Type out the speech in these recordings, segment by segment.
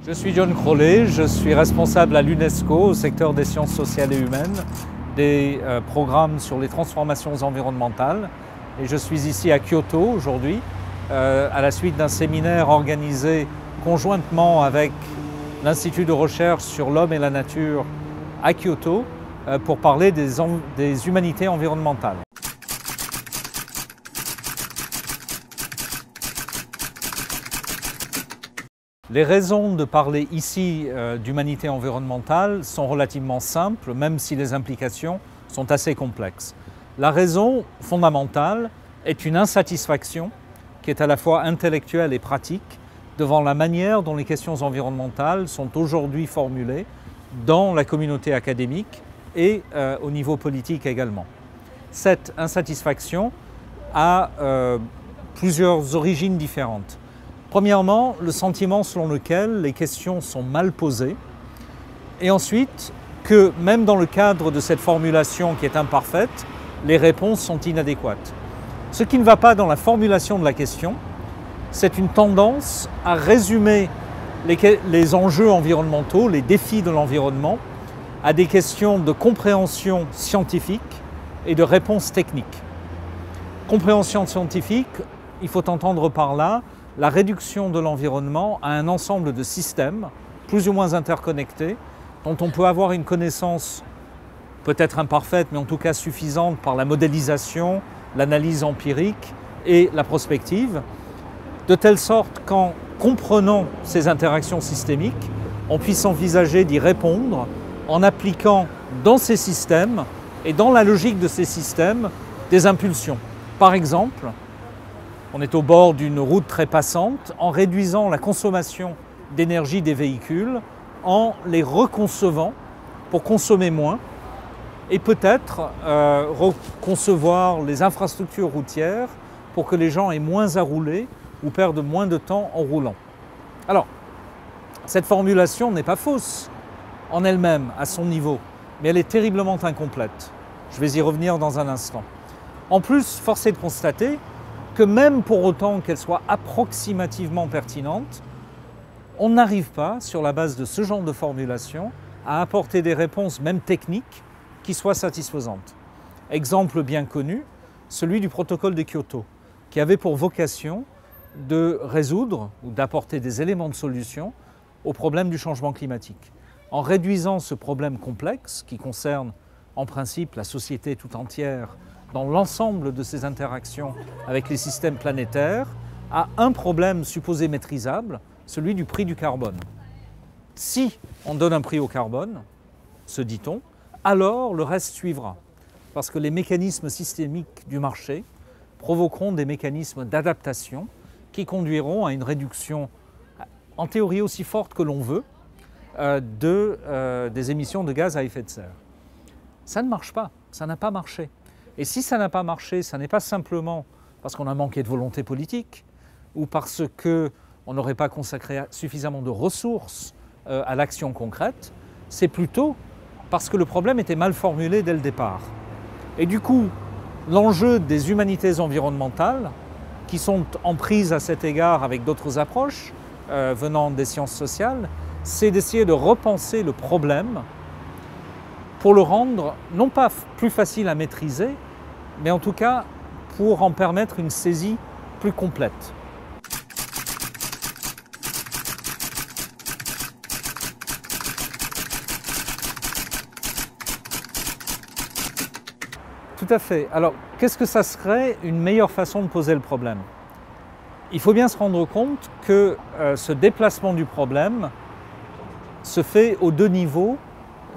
Je suis John Crowley, je suis responsable à l'UNESCO au secteur des sciences sociales et humaines, des programmes sur les transformations environnementales. Et je suis ici à Kyoto aujourd'hui, à la suite d'un séminaire organisé conjointement avec l'Institut de recherche sur l'homme et la nature à Kyoto pour parler des humanités environnementales. Les raisons de parler ici d'humanité environnementale sont relativement simples, même si les implications sont assez complexes. La raison fondamentale est une insatisfaction qui est à la fois intellectuelle et pratique devant la manière dont les questions environnementales sont aujourd'hui formulées dans la communauté académique et au niveau politique également. Cette insatisfaction a plusieurs origines différentes. Premièrement, le sentiment selon lequel les questions sont mal posées, et ensuite que même dans le cadre de cette formulation qui est imparfaite, les réponses sont inadéquates. Ce qui ne va pas dans la formulation de la question, c'est une tendance à résumer les enjeux environnementaux, les défis de l'environnement, à des questions de compréhension scientifique et de réponse technique. Compréhension scientifique, il faut entendre par là la réduction de l'environnement à un ensemble de systèmes plus ou moins interconnectés dont on peut avoir une connaissance peut-être imparfaite mais en tout cas suffisante par la modélisation, l'analyse empirique et la prospective, de telle sorte qu'en comprenant ces interactions systémiques, on puisse envisager d'y répondre en appliquant dans ces systèmes et dans la logique de ces systèmes des impulsions. Par exemple, on est au bord d'une route très passante, en réduisant la consommation d'énergie des véhicules, en les reconcevant pour consommer moins et peut-être reconcevoir les infrastructures routières pour que les gens aient moins à rouler ou perdent moins de temps en roulant. Alors, cette formulation n'est pas fausse en elle-même, à son niveau, mais elle est terriblement incomplète. Je vais y revenir dans un instant. En plus, force est de constater que même pour autant qu'elle soit approximativement pertinente, on n'arrive pas, sur la base de ce genre de formulation, à apporter des réponses, même techniques, qui soient satisfaisantes. Exemple bien connu, celui du protocole de Kyoto, qui avait pour vocation de résoudre ou d'apporter des éléments de solution au problème du changement climatique. En réduisant ce problème complexe, qui concerne en principe la société tout entière, dans l'ensemble de ces interactions avec les systèmes planétaires, à un problème supposé maîtrisable, celui du prix du carbone. Si on donne un prix au carbone, se dit-on, alors le reste suivra, parce que les mécanismes systémiques du marché provoqueront des mécanismes d'adaptation qui conduiront à une réduction, en théorie aussi forte que l'on veut, des émissions de gaz à effet de serre. Ça ne marche pas, ça n'a pas marché. Et si ça n'a pas marché, ça n'est pas simplement parce qu'on a manqué de volonté politique ou parce qu'on n'aurait pas consacré suffisamment de ressources à l'action concrète, c'est plutôt parce que le problème était mal formulé dès le départ. Et du coup, l'enjeu des humanités environnementales, qui sont en prise à cet égard avec d'autres approches venant des sciences sociales, c'est d'essayer de repenser le problème pour le rendre non pas plus facile à maîtriser, mais en tout cas pour en permettre une saisie plus complète. Tout à fait. Alors, qu'est-ce que ça serait une meilleure façon de poser le problème? Il faut bien se rendre compte que ce déplacement du problème se fait aux deux niveaux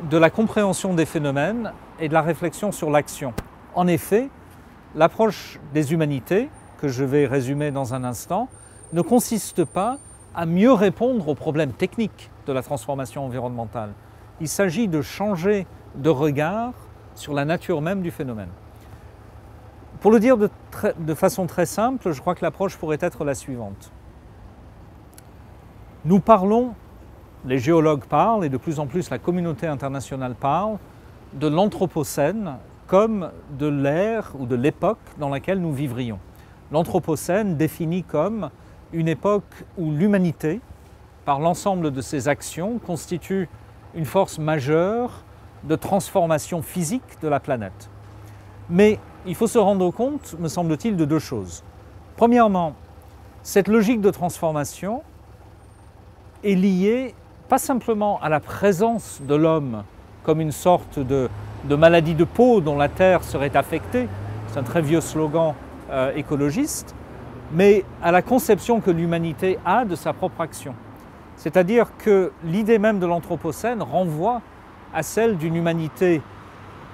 de la compréhension des phénomènes et de la réflexion sur l'action. En effet, l'approche des humanités, que je vais résumer dans un instant, ne consiste pas à mieux répondre aux problèmes techniques de la transformation environnementale. Il s'agit de changer de regard sur la nature même du phénomène. Pour le dire de façon très simple, je crois que l'approche pourrait être la suivante. Nous parlons, les géologues parlent, et de plus en plus la communauté internationale parle, de l'Anthropocène comme de l'ère ou de l'époque dans laquelle nous vivrions. L'Anthropocène défini comme une époque où l'humanité par l'ensemble de ses actions, constitue une force majeure de transformation physique de la planète. Mais il faut se rendre compte, me semble-t-il, de deux choses. Premièrement, cette logique de transformation est liée pas simplement à la présence de l'homme comme une sorte de maladie de peau dont la Terre serait affectée, c'est un très vieux slogan écologiste, mais à la conception que l'humanité a de sa propre action. C'est-à-dire que l'idée même de l'Anthropocène renvoie à celle d'une humanité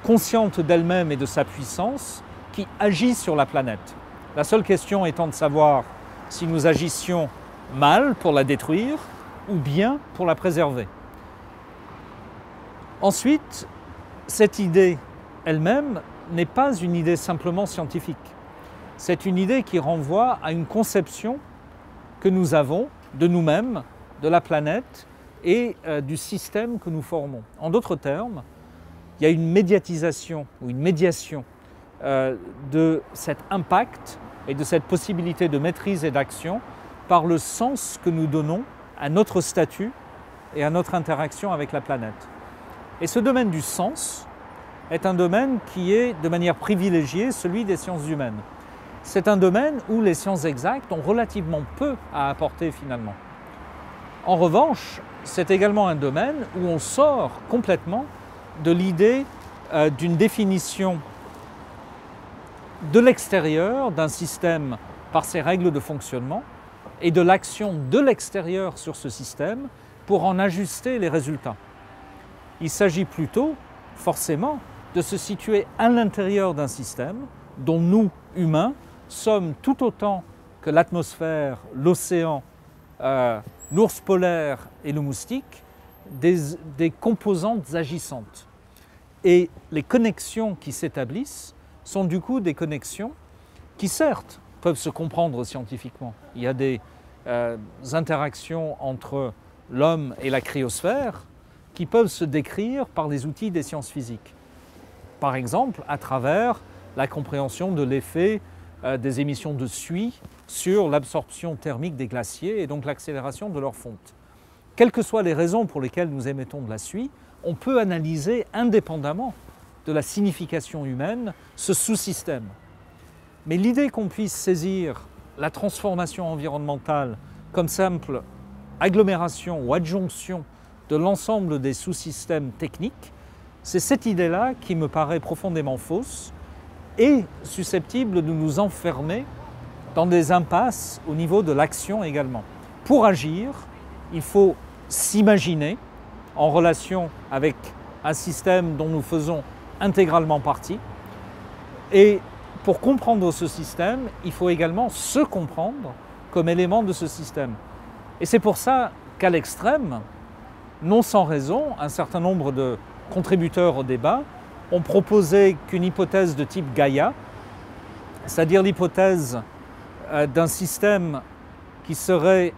consciente d'elle-même et de sa puissance qui agit sur la planète. La seule question étant de savoir si nous agissions mal pour la détruire ou bien pour la préserver. Ensuite, cette idée elle-même n'est pas une idée simplement scientifique. C'est une idée qui renvoie à une conception que nous avons de nous-mêmes, de la planète et du système que nous formons. En d'autres termes, il y a une médiatisation ou une médiation de cet impact et de cette possibilité de maîtrise et d'action par le sens que nous donnons à notre statut et à notre interaction avec la planète. Et ce domaine du sens est un domaine qui est de manière privilégiée celui des sciences humaines. C'est un domaine où les sciences exactes ont relativement peu à apporter finalement. En revanche, c'est également un domaine où on sort complètement de l'idée d'une définition de l'extérieur d'un système par ses règles de fonctionnement et de l'action de l'extérieur sur ce système pour en ajuster les résultats. Il s'agit plutôt, forcément, de se situer à l'intérieur d'un système dont nous, humains, sommes tout autant que l'atmosphère, l'océan, l'ours polaire et le moustique, des composantes agissantes. Et les connexions qui s'établissent sont du coup des connexions qui certes peuvent se comprendre scientifiquement. Il y a des interactions entre l'homme et la cryosphère qui peuvent se décrire par les outils des sciences physiques. Par exemple, à travers la compréhension de l'effet des émissions de suie sur l'absorption thermique des glaciers et donc l'accélération de leur fonte. Quelles que soient les raisons pour lesquelles nous émettons de la suie, on peut analyser indépendamment de la signification humaine ce sous-système. Mais l'idée qu'on puisse saisir la transformation environnementale comme simple agglomération ou adjonction de l'ensemble des sous-systèmes techniques, c'est cette idée-là qui me paraît profondément fausse et susceptible de nous enfermer dans des impasses au niveau de l'action également. Pour agir, il faut s'imaginer en relation avec un système dont nous faisons intégralement partie. Et pour comprendre ce système, il faut également se comprendre comme élément de ce système. Et c'est pour ça qu'à l'extrême, non sans raison, un certain nombre de contributeurs au débat ont proposé qu'une hypothèse de type Gaïa, c'est-à-dire l'hypothèse d'un système qui serait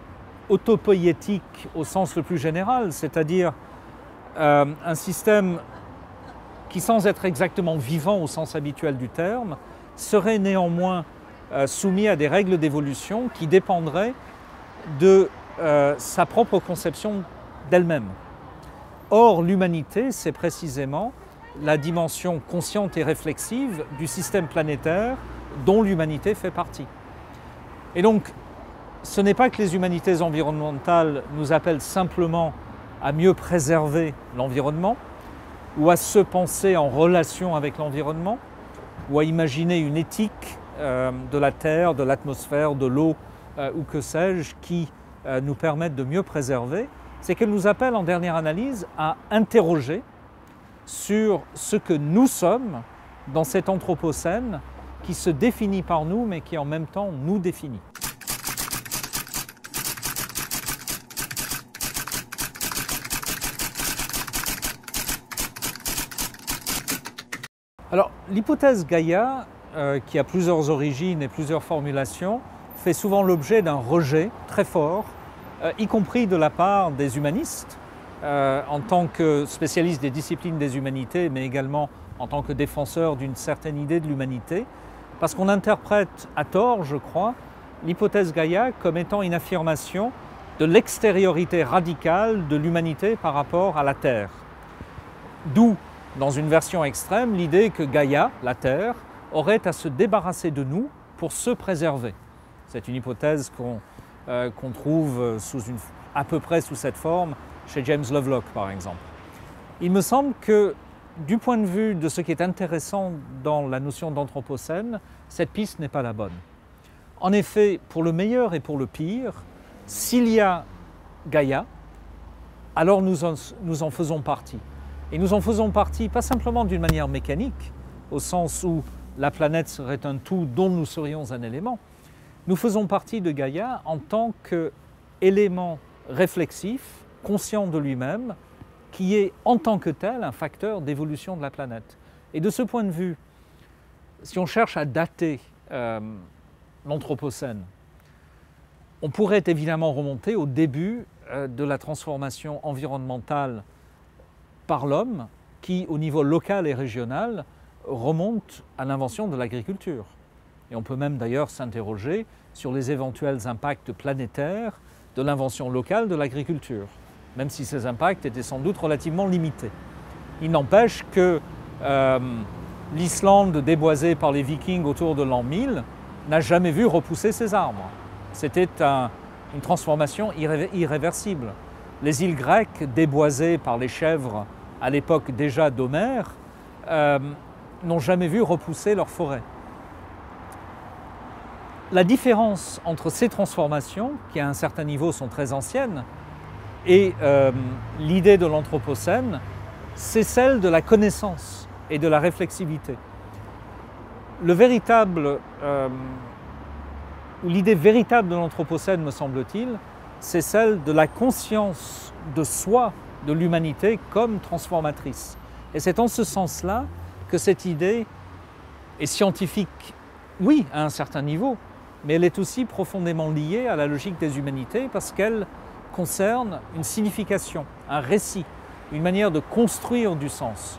autopoïétique au sens le plus général, c'est-à-dire un système qui, sans être exactement vivant au sens habituel du terme, serait néanmoins soumis à des règles d'évolution qui dépendraient de sa propre conception d'elle-même. Or, l'humanité, c'est précisément la dimension consciente et réflexive du système planétaire dont l'humanité fait partie. Et donc, ce n'est pas que les humanités environnementales nous appellent simplement à mieux préserver l'environnement ou à se penser en relation avec l'environnement ou à imaginer une éthique de la terre, de l'atmosphère, de l'eau ou que sais-je qui nous permettent de mieux préserver. C'est qu'elle nous appelle en dernière analyse à interroger sur ce que nous sommes dans cet anthropocène qui se définit par nous mais qui en même temps nous définit. Alors, l'hypothèse Gaïa, qui a plusieurs origines et plusieurs formulations, fait souvent l'objet d'un rejet très fort, y compris de la part des humanistes, en tant que spécialistes des disciplines des humanités, mais également en tant que défenseurs d'une certaine idée de l'humanité, parce qu'on interprète à tort, je crois, l'hypothèse Gaïa comme étant une affirmation de l'extériorité radicale de l'humanité par rapport à la Terre. D'où, dans une version extrême, l'idée que Gaïa, la Terre, aurait à se débarrasser de nous pour se préserver. C'est une hypothèse qu'on trouve à peu près sous cette forme chez James Lovelock, par exemple. Il me semble que, du point de vue de ce qui est intéressant dans la notion d'anthropocène, cette piste n'est pas la bonne. En effet, pour le meilleur et pour le pire, s'il y a Gaïa, alors nous en faisons partie. Et nous en faisons partie pas simplement d'une manière mécanique, au sens où la planète serait un tout dont nous serions un élément. Nous faisons partie de Gaïa en tant qu'élément réflexif, conscient de lui-même, qui est en tant que tel un facteur d'évolution de la planète. Et de ce point de vue, si on cherche à dater l'Anthropocène, on pourrait évidemment remonter au début de la transformation environnementale par l'homme, qui, au niveau local et régional, remonte à l'invention de l'agriculture. Et on peut même d'ailleurs s'interroger sur les éventuels impacts planétaires de l'invention locale de l'agriculture, même si ces impacts étaient sans doute relativement limités. Il n'empêche que l'Islande déboisée par les Vikings autour de l'an 1000 n'a jamais vu repousser ses arbres. C'était une transformation irréversible. Les îles grecques déboisées par les chèvres à l'époque déjà d'Homère n'ont jamais vu repousser leurs forêts. La différence entre ces transformations, qui à un certain niveau sont très anciennes, et l'idée de l'Anthropocène, c'est celle de la connaissance et de la réflexivité. L'idée véritable de l'Anthropocène, me semble-t-il, c'est celle de la conscience de soi, de l'humanité comme transformatrice. Et c'est en ce sens-là que cette idée est scientifique, oui, à un certain niveau, mais elle est aussi profondément liée à la logique des humanités parce qu'elle concerne une signification, un récit, une manière de construire du sens.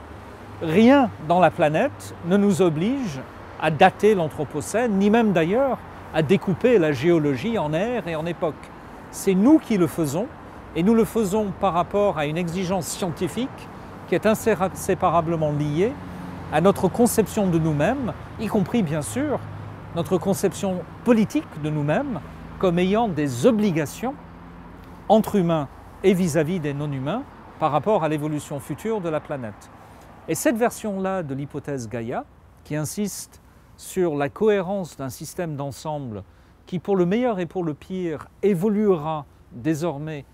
Rien dans la planète ne nous oblige à dater l'Anthropocène, ni même d'ailleurs à découper la géologie en ère et en époque. C'est nous qui le faisons, et nous le faisons par rapport à une exigence scientifique qui est inséparablement liée à notre conception de nous-mêmes, y compris bien sûr notre conception politique de nous-mêmes comme ayant des obligations entre humains et vis-à-vis des non-humains par rapport à l'évolution future de la planète. Et cette version-là de l'hypothèse Gaïa, qui insiste sur la cohérence d'un système d'ensemble qui, pour le meilleur et pour le pire, évoluera désormais,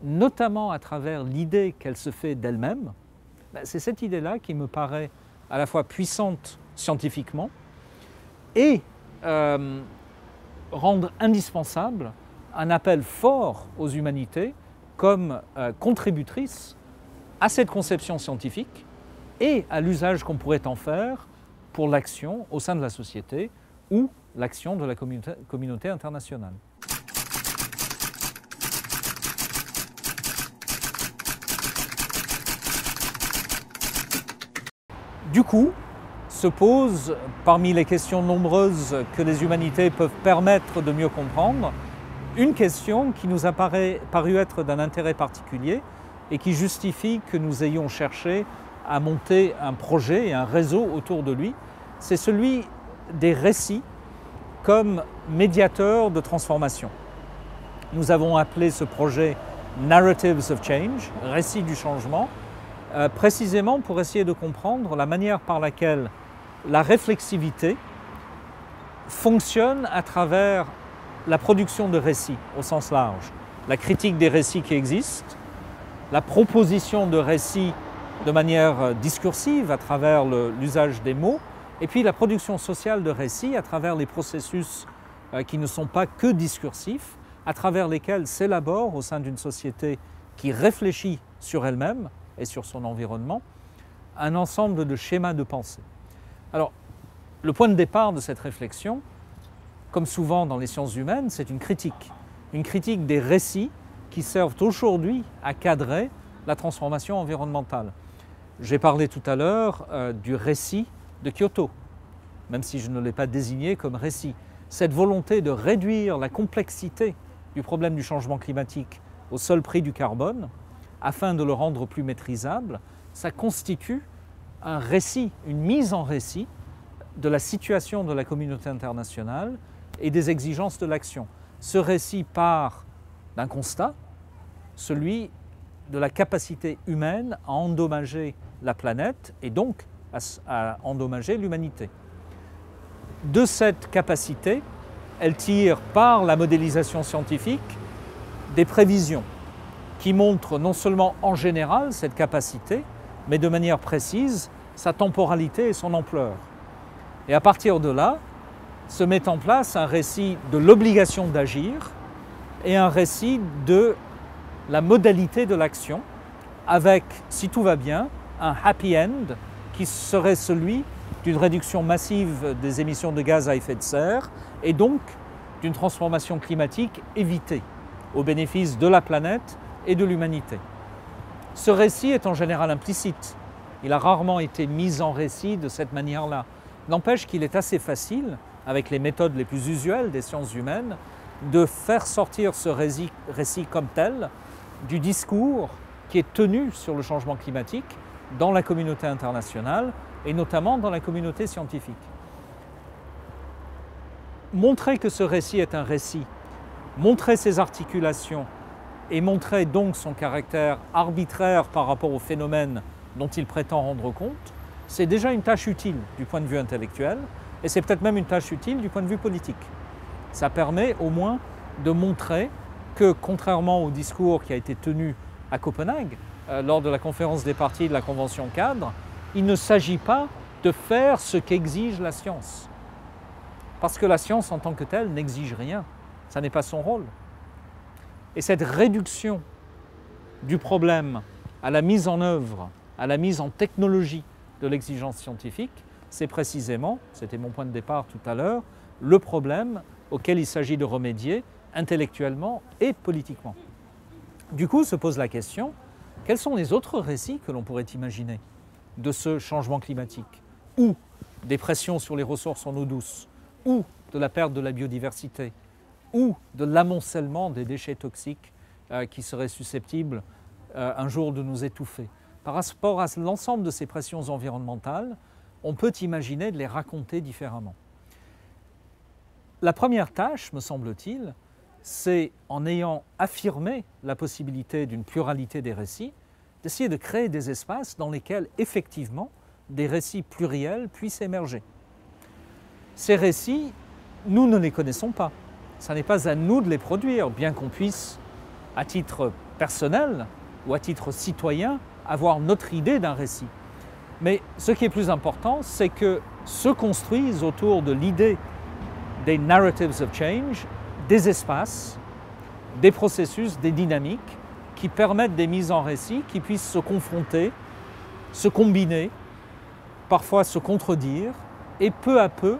notamment à travers l'idée qu'elle se fait d'elle-même, c'est cette idée-là qui me paraît à la fois puissante scientifiquement et rendre indispensable un appel fort aux humanités comme contributrices à cette conception scientifique et à l'usage qu'on pourrait en faire pour l'action au sein de la société ou l'action de la communauté internationale. Du coup, se pose, parmi les questions nombreuses que les humanités peuvent permettre de mieux comprendre, une question qui nous a paru être d'un intérêt particulier et qui justifie que nous ayons cherché à monter un projet et un réseau autour de lui, c'est celui des récits comme médiateurs de transformation. Nous avons appelé ce projet Narratives of Change, récits du changement, précisément pour essayer de comprendre la manière par laquelle la réflexivité fonctionne à travers la production de récits au sens large, la critique des récits qui existent, la proposition de récits de manière discursive à travers l'usage des mots, et puis la production sociale de récits à travers les processus qui ne sont pas que discursifs, à travers lesquels s'élabore au sein d'une société qui réfléchit sur elle-même et sur son environnement, un ensemble de schémas de pensée. Alors, le point de départ de cette réflexion, comme souvent dans les sciences humaines, c'est une critique des récits qui servent aujourd'hui à cadrer la transformation environnementale. J'ai parlé tout à l'heure du récit de Kyoto, même si je ne l'ai pas désigné comme récit. Cette volonté de réduire la complexité du problème du changement climatique au seul prix du carbone, afin de le rendre plus maîtrisable, ça constitue un récit, une mise en récit de la situation de la communauté internationale et des exigences de l'action. Ce récit part d'un constat, celui de la capacité humaine à endommager la planète et donc à endommager l'humanité. De cette capacité, elle tire par la modélisation scientifique des prévisions qui montrent non seulement en général cette capacité, mais de manière précise sa temporalité et son ampleur. Et à partir de là, se met en place un récit de l'obligation d'agir et un récit de la modalité de l'action, avec, si tout va bien, un happy end qui serait celui d'une réduction massive des émissions de gaz à effet de serre et donc d'une transformation climatique évitée au bénéfice de la planète et de l'humanité. Ce récit est en général implicite. Il a rarement été mis en récit de cette manière-là. N'empêche qu'il est assez facile, avec les méthodes les plus usuelles des sciences humaines, de faire sortir ce récit comme tel du discours qui est tenu sur le changement climatique dans la communauté internationale et notamment dans la communauté scientifique. Montrer que ce récit est un récit, montrer ses articulations et montrer donc son caractère arbitraire par rapport au phénomène dont il prétend rendre compte, c'est déjà une tâche utile du point de vue intellectuel et c'est peut-être même une tâche utile du point de vue politique. Ça permet au moins de montrer que, contrairement au discours qui a été tenu à Copenhague, lors de la conférence des parties de la Convention cadre, il ne s'agit pas de faire ce qu'exige la science. Parce que la science en tant que telle n'exige rien, ça n'est pas son rôle. Et cette réduction du problème à la mise en œuvre, à la mise en technologie de l'exigence scientifique, c'est précisément, c'était mon point de départ tout à l'heure, le problème auquel il s'agit de remédier intellectuellement et politiquement. Du coup, se pose la question, quels sont les autres récits que l'on pourrait imaginer de ce changement climatique, ou des pressions sur les ressources en eau douce, ou de la perte de la biodiversité, ou de l'amoncellement des déchets toxiques qui seraient susceptibles un jour de nous étouffer. Par rapport à l'ensemble de ces pressions environnementales, on peut imaginer de les raconter différemment. La première tâche, me semble-t-il, c'est, en ayant affirmé la possibilité d'une pluralité des récits, d'essayer de créer des espaces dans lesquels, effectivement, des récits pluriels puissent émerger. Ces récits, nous ne les connaissons pas. Ce n'est pas à nous de les produire, bien qu'on puisse, à titre personnel ou à titre citoyen, avoir notre idée d'un récit. Mais ce qui est plus important, c'est que se construisent autour de l'idée des narratives of change, des espaces, des processus, des dynamiques qui permettent des mises en récit, qui puissent se confronter, se combiner, parfois se contredire, et peu à peu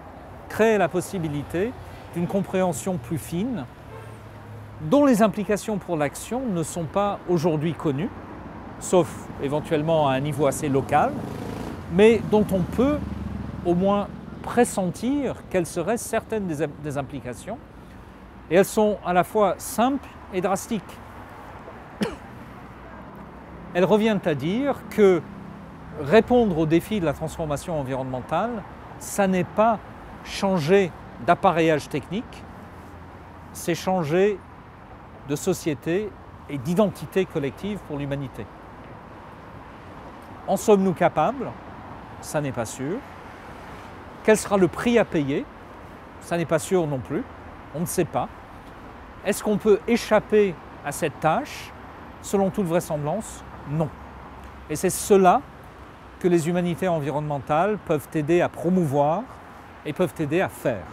créer la possibilité d'une compréhension plus fine, dont les implications pour l'action ne sont pas aujourd'hui connues, sauf éventuellement à un niveau assez local, mais dont on peut au moins pressentir quelles seraient certaines des implications. Et elles sont à la fois simples et drastiques. Elles reviennent à dire que répondre aux défis de la transformation environnementale, ça n'est pas changer d'appareillage technique, c'est changer de société et d'identité collective pour l'humanité. En sommes-nous capables? Ça n'est pas sûr. Quel sera le prix à payer? Ça n'est pas sûr non plus. On ne sait pas. Est-ce qu'on peut échapper à cette tâche? Selon toute vraisemblance, non. Et c'est cela que les humanités environnementales peuvent aider à promouvoir et peuvent aider à faire.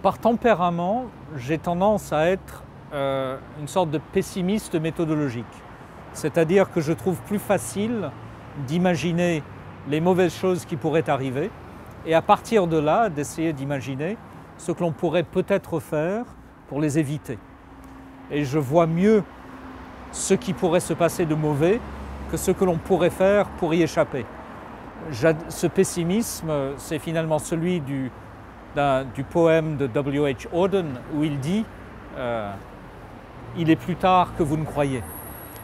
Par tempérament, j'ai tendance à être une sorte de pessimiste méthodologique. C'est-à-dire que je trouve plus facile d'imaginer les mauvaises choses qui pourraient arriver et à partir de là, d'essayer d'imaginer ce que l'on pourrait peut-être faire pour les éviter. Et je vois mieux ce qui pourrait se passer de mauvais que ce que l'on pourrait faire pour y échapper. Ce pessimisme, c'est finalement celui du poème de W.H. Auden où il dit il est plus tard que vous ne croyez.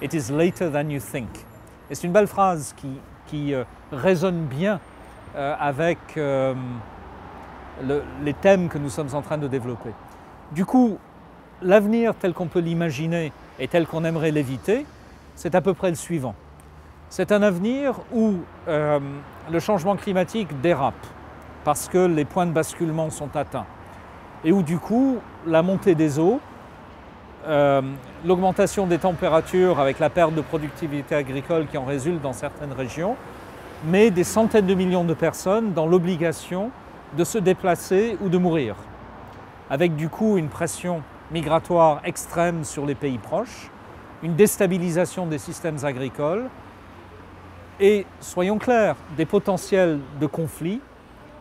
It is later than you think. Et c'est une belle phrase qui résonne bien avec les thèmes que nous sommes en train de développer. Du coup, l'avenir tel qu'on peut l'imaginer et tel qu'on aimerait l'éviter, c'est à peu près le suivant. C'est un avenir où le changement climatique dérape parce que les points de basculement sont atteints et où du coup la montée des eaux, l'augmentation des températures avec la perte de productivité agricole qui en résulte dans certaines régions, met des centaines de millions de personnes dans l'obligation de se déplacer ou de mourir, avec du coup une pression migratoire extrême sur les pays proches, une déstabilisation des systèmes agricoles et, soyons clairs, des potentiels de conflits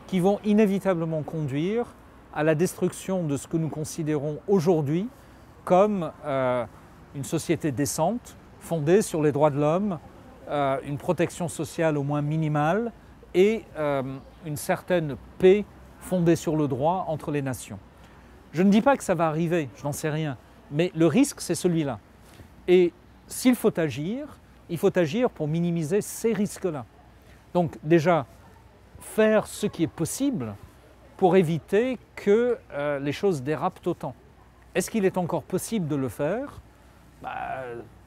qui vont inévitablement conduire à la destruction de ce que nous considérons aujourd'hui comme une société décente, fondée sur les droits de l'homme, une protection sociale au moins minimale et une certaine paix fondée sur le droit entre les nations. Je ne dis pas que ça va arriver, je n'en sais rien, mais le risque c'est celui-là. Et s'il faut agir, il faut agir pour minimiser ces risques-là. Donc déjà, faire ce qui est possible pour éviter que les choses dérapent autant. Est-ce qu'il est encore possible de le faire?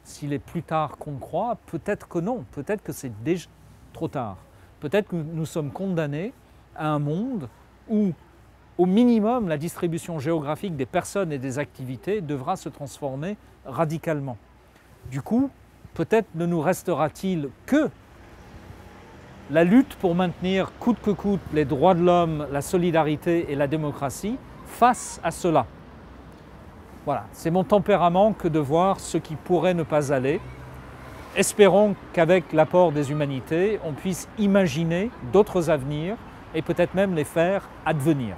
S'il est plus tard qu'on croit, peut-être que non, peut-être que c'est déjà trop tard. Peut-être que nous sommes condamnés à un monde où, au minimum, la distribution géographique des personnes et des activités devra se transformer radicalement. Du coup, peut-être ne nous restera-t-il que la lutte pour maintenir coûte que coûte les droits de l'homme, la solidarité et la démocratie face à cela. Voilà, c'est mon tempérament que de voir ce qui pourrait ne pas aller. Espérons qu'avec l'apport des humanités, on puisse imaginer d'autres avenirs et peut-être même les faire advenir.